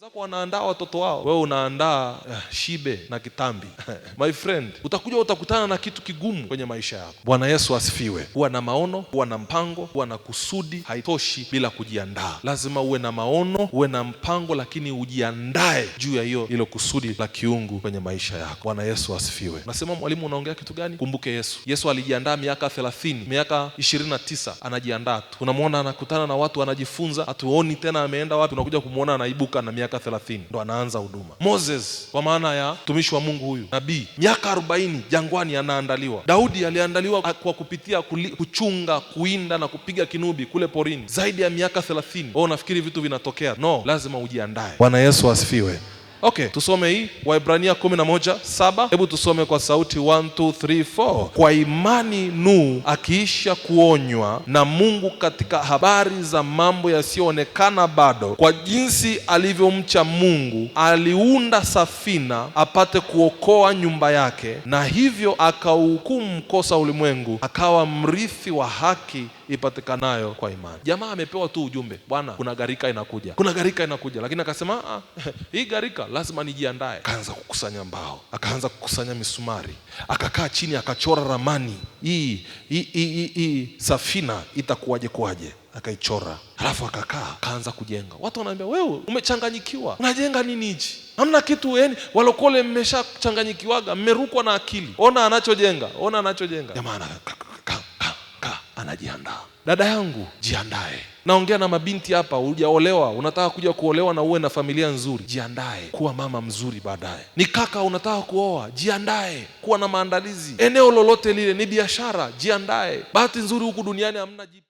Wenzako wanaandaa watoto wao, wewe unaandaa shibe na kitambi. My friend, utakutana na kitu kigumu kwenye maisha yako. Bwana Yesu asifiwe. Huwa na maono, huwa na mpango, huwa na kusudi. Haitoshi bila kujiandaa. Lazima uwe na maono, uwe na mpango, lakini ujiandae juu ya hilo kusudi la kiungu kwenye maisha yako. Bwana Yesu asifiwe. Nasema mwalimu, unaongea kitu gani? Kumbuke Yesu alijiandaa miaka 30, miaka 29 anajiandaa tu. Unamwona anakutana na watu, anajifunza, hatuoni tena ameenda wapi, unakuja kumuona anaibuka na miaka 30 ndo anaanza huduma. Moses, kwa maana ya mtumishi wa Mungu huyu nabii, miaka 40 jangwani anaandaliwa. Daudi aliandaliwa kwa kupitia kuchunga, kuinda na kupiga kinubi kule porini, zaidi ya miaka 30. Wewe unafikiri vitu vinatokea? No, lazima ujiandae. Bwana Yesu asifiwe. Okay, tusome hii Waebrania 11:7. Hebu tusome kwa sauti 1 2 3 4. Kwa imani Nuhu akiisha kuonywa na Mungu katika habari za mambo yasiyoonekana bado, kwa jinsi alivyomcha Mungu, aliunda safina apate kuokoa nyumba yake, na hivyo akauhukumu kosa ulimwengu, akawa mrithi wa haki ipatikanayo kwa imani. Jamaa amepewa tu ujumbe, bwana, kuna gharika inakuja, lakini akasema hii gharika lazima nijiandae. Akaanza kukusanya mbao, akaanza kukusanya misumari, akakaa chini akachora ramani, hii safina itakuwaje, akaichora. Halafu akaanza kujenga. Watu wanaambia, wewe umechanganyikiwa, unajenga nini hichi? Hamna kitu. Yani walokole mmeshachanganyikiwaga, mmerukwa na akili. Ona anachojenga. Jamaa anajiandaa. Dada yangu, jiandae. Naongea na mabinti hapa, hujaolewa, unataka kuja kuolewa na uwe na familia nzuri, jiandae kuwa mama mzuri baadaye. Ni kaka unataka kuoa, jiandae kuwa na maandalizi. Eneo lolote lile, ni biashara, jiandae. Bahati nzuri huku duniani hamna jipi.